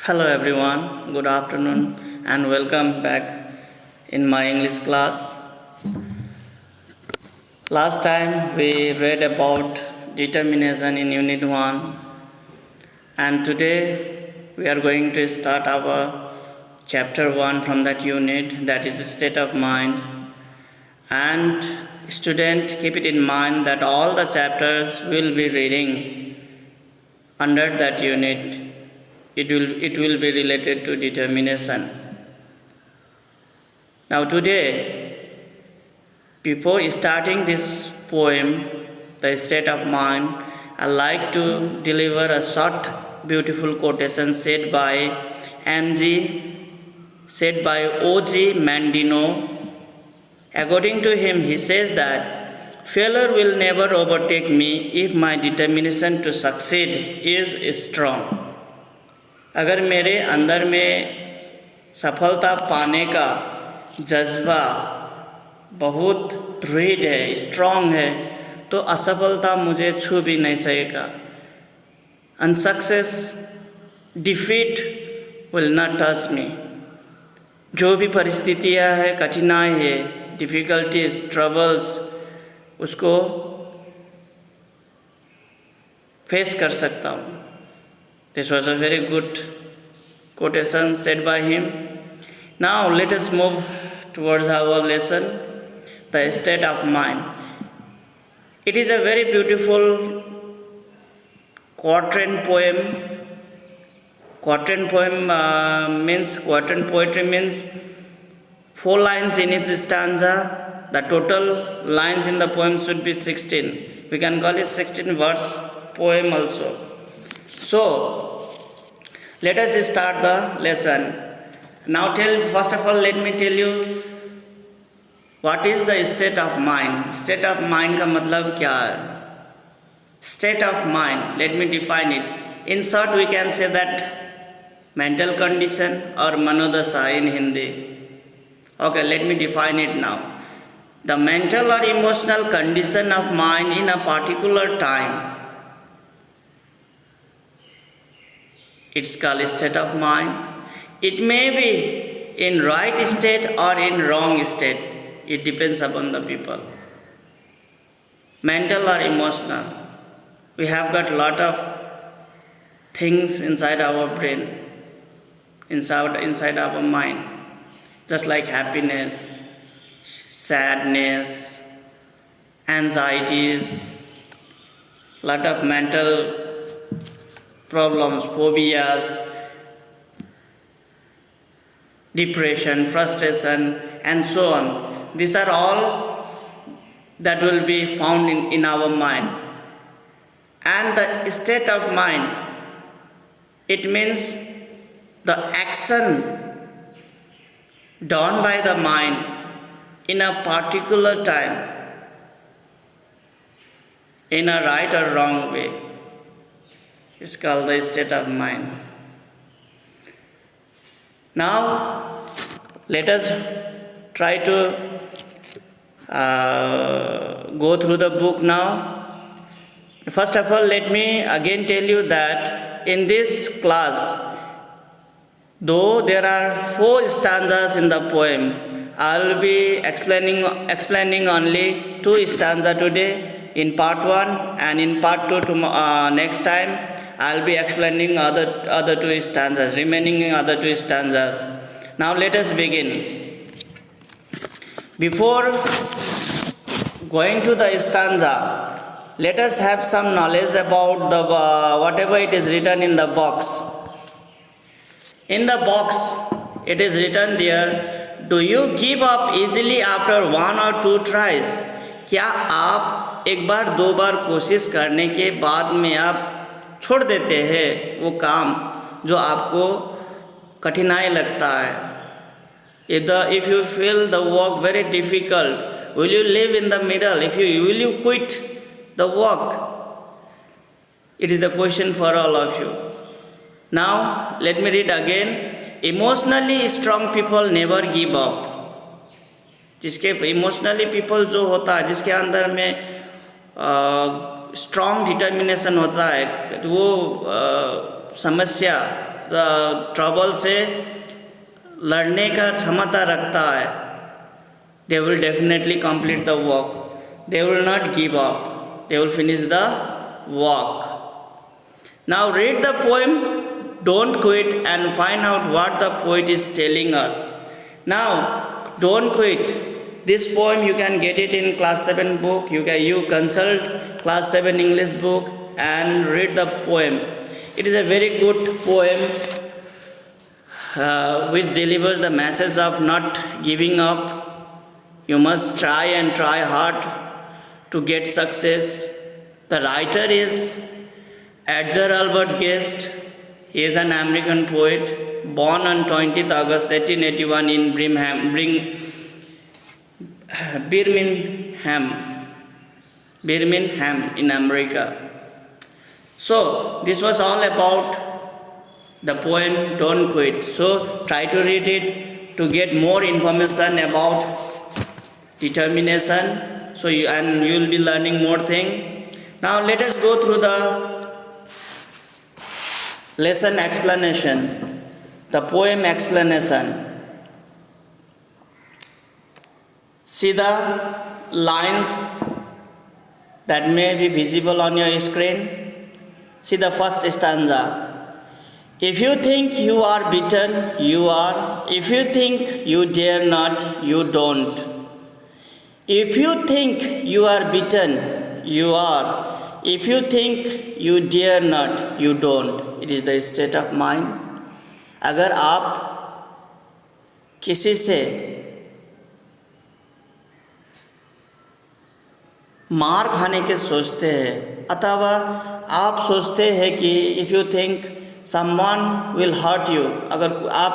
Hello everyone, good afternoon and welcome back in my English class. Last time we read about determination in Unit 1 and today we are going to start our chapter 1 from that unit, that is state of mind. And student, keep it in mind that all the chapters will be reading under that unit. It will be related to determination. Now today, before starting this poem, The State of Mind, I like to deliver a short, beautiful quotation said by O.G. Mandino. According to him, he says that failure will never overtake me if my determination to succeed is strong. अगर मेरे अंदर में सफलता पाने का जज्बा बहुत दृढ़ है, स्ट्रॉन्ग है, तो असफलता मुझे छू भी नहीं सकेगा. Unsuccess, defeat will not touch me. जो भी परिस्थितियाँ है, कठिनाई है, डिफ़िकल्टीज, ट्रबल्स, उसको फेस कर सकता हूँ. This was a very good quotation said by him. Now let us move towards our lesson, the state of mind. It is a very beautiful quatrain poem. Quatrain poetry means 4 lines in each stanza. The total lines in the poem should be 16. We can call it 16 verse poem also. So, let us start the lesson. Now first of all, let me tell you what is the state of mind. State of mind का मतलब क्या है? State of mind, let me define it. In short, we can say that mental condition or manodasha in Hindi. Okay, let me define it now. The mental or emotional condition of mind in a particular time. It's called state of mind. It may be in right state or in wrong state. It depends upon the people. Mental or emotional. We have got lot of things inside our brain, inside our mind. Just like happiness, sadness, anxieties, lot of mental problems, phobias, depression, frustration, and so on. These are all that will be found in our mind. And the state of mind, it means the action done by the mind in a particular time, in a right or wrong way. It's called the state of mind. Now, let us try to go through the book now. First of all, let me again tell you that in this class, though there are 4 stanzas in the poem, I will be explaining only 2 stanzas today in part 1, and in part 2 next time I'll be explaining other 2 stanzas, remaining other 2 stanzas. Now let us begin. Before going to the stanza, let us have some knowledge about the whatever it is written in the box. In the box, it is written there, do you give up easily after 1 or 2 tries? क्या आप एक बार 2 बार कोशिश करने के बाद में आप छोड़ देते हैं वो काम जो आपको कठिनाई लगता है? If you feel the work very difficult, will you live in the middle? Will you quit the work? It is the question for all of you. Now let me read again. Emotionally strong people never give up. जिसके emotionally people जो होता है, जिसके अंदर में strong determination होता है, वो समस्या ट्रबल से लड़ने का क्षमता रखता है, they will definitely complete the work. They will not give up. They will finish the work. Now read the poem Don't Quit and find out what the poet is telling us. Now don't quit. This poem you can get it in class 7 book. You consult class 7 English book and read the poem. It is a very good poem which delivers the message of not giving up. You must try and try hard to get success. The writer is Edgar Albert Guest. He is an American poet born on 20th August 1881 in Birmingham in America. So this was all about the poem Don't Quit. So try to read it to get more information about determination. So you will be learning more thing. Now let us go through the lesson explanation, the poem explanation. See the lines that may be visible on your screen. See the first stanza. If you think you are beaten, you are. If you think you dare not, you don't. If you think you are beaten, you are. If you think you dare not, you don't. It is the state of mind. अगर आप किसी से मार खाने के सोचते हैं अथवा आप सोचते हैं कि if you think someone will hurt you, अगर आप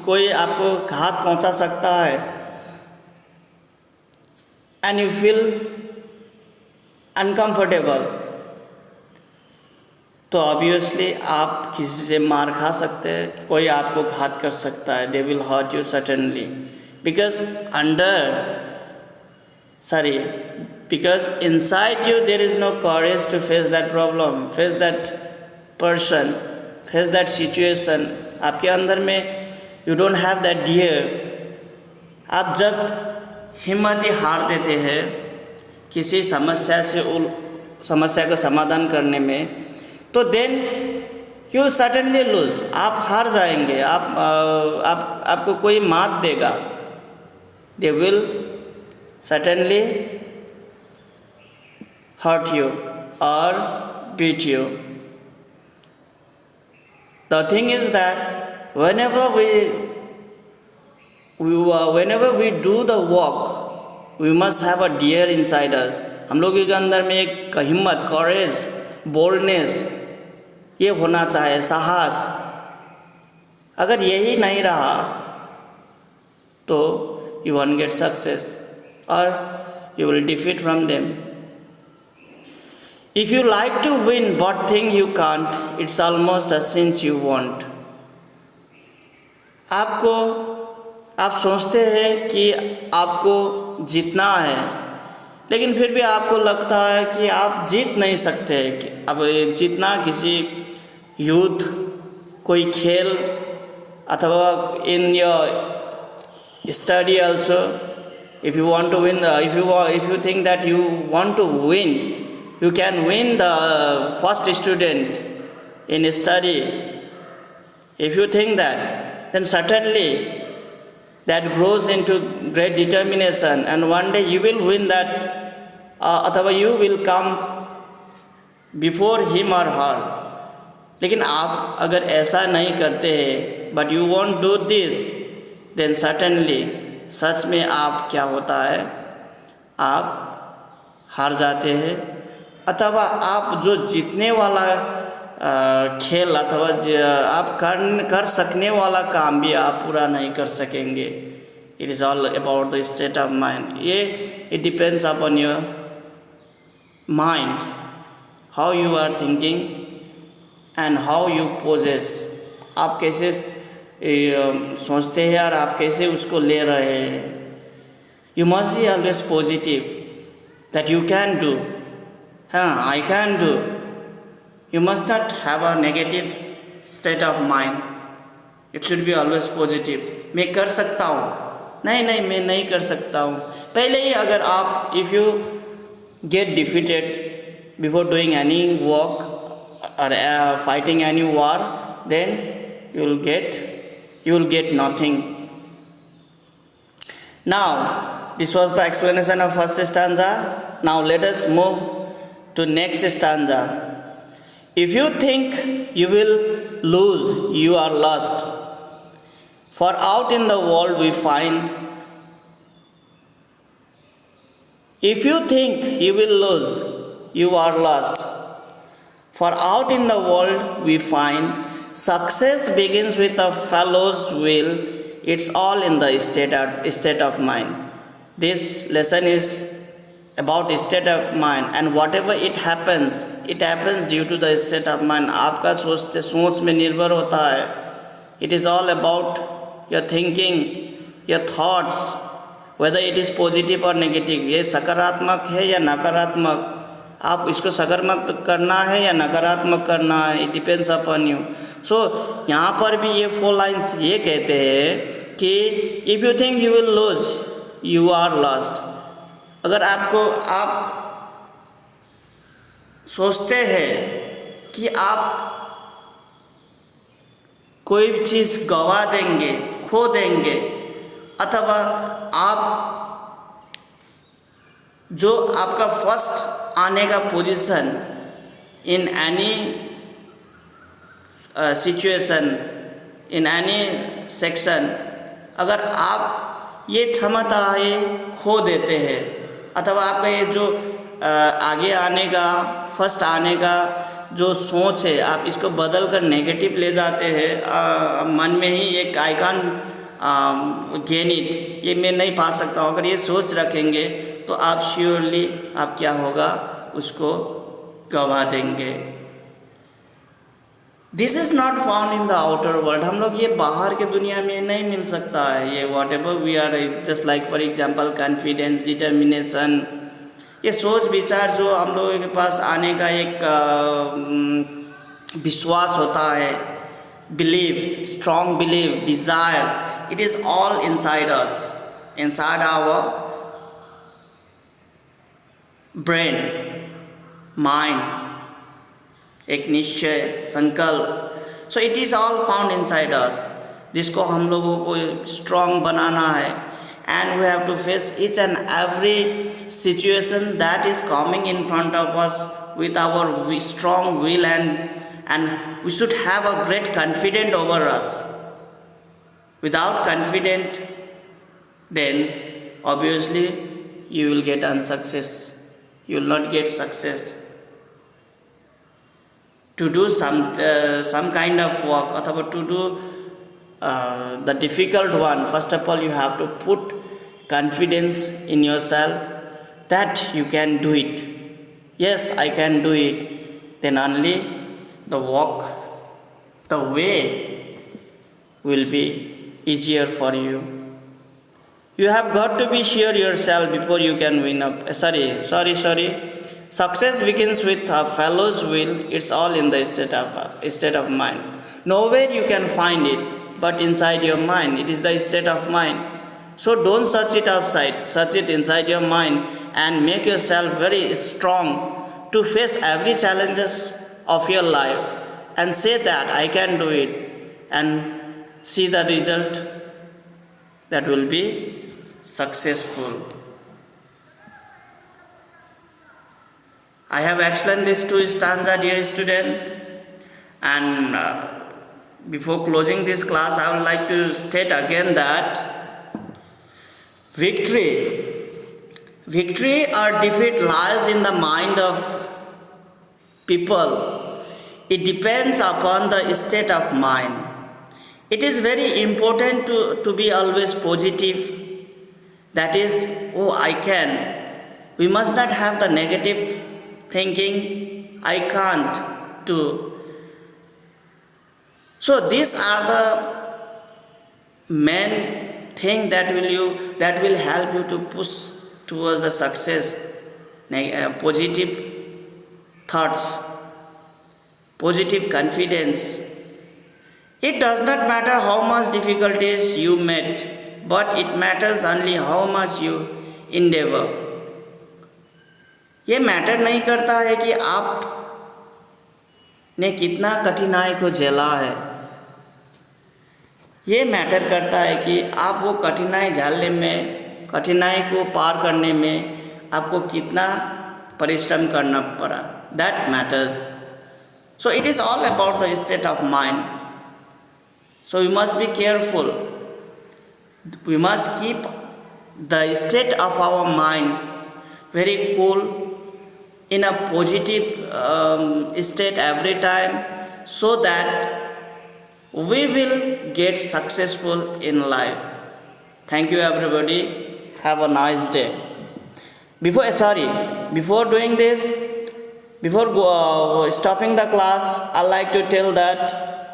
कोई आपको घात पहुंचा सकता है, एंड यू फील अनकंफर्टेबल, तो ऑब्वियसली आप किसी से मार खा सकते हैं, कोई आपको घात कर सकता है. They will hurt you certainly because inside you there is no courage to face that problem, face that person, face that situation. आपके अंदर में you don't have that dare. आप जब हिम्मत ही हार देते हैं किसी समस्या का समाधान करने में, तो then you will certainly lose. आप हार जाएंगे, आपको कोई मात देगा. They will certainly hurt you or beat you. The thing is that whenever we do the work, we must have a dare inside us. हम लोगों के अंदर में एक हिम्मत, courage, boldness ये होना चाहिए, साहस. अगर यही नहीं रहा तो you won't get success or you will defeat from them. If you like to win but think you can't, it's almost a sin you want. आप सोचते हैं कि आपको जीतना है, लेकिन फिर भी आपको लगता है कि आप जीत नहीं सकते. अब जीतना किसी युद्ध, कोई खेल अथवा in your study also, if you want to win, if you think that you want to win, you can win the first student in study. If you think that, then certainly that grows into great determination, and one day you will win that, अथवा you will come before him or her. लेकिन आप अगर ऐसा नहीं करते हैं, but you won't do this, then certainly सच में आप क्या होता है, आप हार जाते हैं, अथवा आप जो जीतने वाला खेल अथवा आप कर सकने वाला काम भी आप पूरा नहीं कर सकेंगे. It is all about the state of mind. ये it depends upon your mind, how you are thinking and how you poses. आप कैसे सोचते हैं और आप कैसे उसको ले रहे हैं. You must be always positive that you can do. I can do. You must not have a negative state of mind. It should be always positive. मैं कर सकता हूँ, नहीं मैं नहीं कर सकता हूँ. पहले ही अगर आप if you get defeated before doing any work or fighting any war, then you will get nothing. Now this was the explanation of first stanza. Now let us move to next stanza. If you think you will lose, you are lost. For out in the world we find. If you think you will lose, you are lost. For out in the world we find. Success begins with a fellow's will. It's all in the state of mind. This lesson is about state of mind, and whatever it happens due to the state of mind. आपका सोच में निर्भर होता है. It is all about your thinking, your thoughts, whether it is positive or negative. ये सकारात्मक है या नकारात्मक, आप इसको सकारात्मक करना है या नकारात्मक करना है. It depends upon you. So यहाँ पर भी ये 4 lines ये कहते हैं कि if you think you will lose, you are lost. अगर आप सोचते हैं कि आप कोई भी चीज़ गवा देंगे, खो देंगे, अथवा आप जो आपका फर्स्ट आने का position in any situation, in any section, अगर आप ये क्षमता ये खो देते हैं, अथवा आपका ये जो आगे आने का, फर्स्ट आने का जो सोच है, आप इसको बदल कर नेगेटिव ले जाते हैं. मन में ही एक आई कैन गेन इट, ये मैं नहीं पा सकता हूँ, अगर ये सोच रखेंगे तो आप श्योरली आप क्या होगा, उसको गवा देंगे. This is not found in the outer world. हम लोग ये बाहर के दुनिया में नहीं मिल सकता है. ये whatever we are, just like for example confidence, determination, ये सोच विचार जो हम लोगों के पास आने का एक विश्वास होता है, believe, strong believe, desire, it is all inside us, inside our brain, mind, एक निश्चय, संकल्प. So it is all found inside us, जिसको हम लोगों को strong बनाना है. And we have to face each and every situation that is coming in front of us with our strong will, and we should have a great confidence over us. Without confidence, then obviously you will get unsuccess. You will not get success. To do some kind of work, or to do the difficult one, first of all you have to put confidence in yourself that you can do it. Yes, I can do it. Then only the walk, the way will be easier for you. You have got to be sure yourself before you can win up. Sorry. Success begins with a fellow's will. It's all in the state of mind. Nowhere you can find it but inside your mind. It is the state of mind. So don't search it outside. Search it inside your mind and make yourself very strong to face every challenges of your life and say that I can do it, and see the result that will be successful. I have explained this to stanza, dear student, and before closing this class I would like to state again that victory or defeat lies in the mind of people. It depends upon the state of mind. It is very important to be always positive. That is, I can. We must not have the negative thinking, I can't do. So these are the main thing that will help you to push towards the success. Positive thoughts, positive confidence, It does not matter how much difficulties you met, but it matters only how much you endeavor. ये matter नहीं करता है कि आपने कितना कठिनाई को झेला है, ये मैटर करता है कि आप वो कठिनाई झेलने में, कठिनाई को पार करने में आपको कितना परिश्रम करना पड़ा. That matters. So it is all about the state of mind. So we must be careful. We must keep the state of our mind very cool, in a positive state every time, so that we will get successful in life. Thank you everybody. Have a nice day. Before doing this, before stopping the class, I like to tell that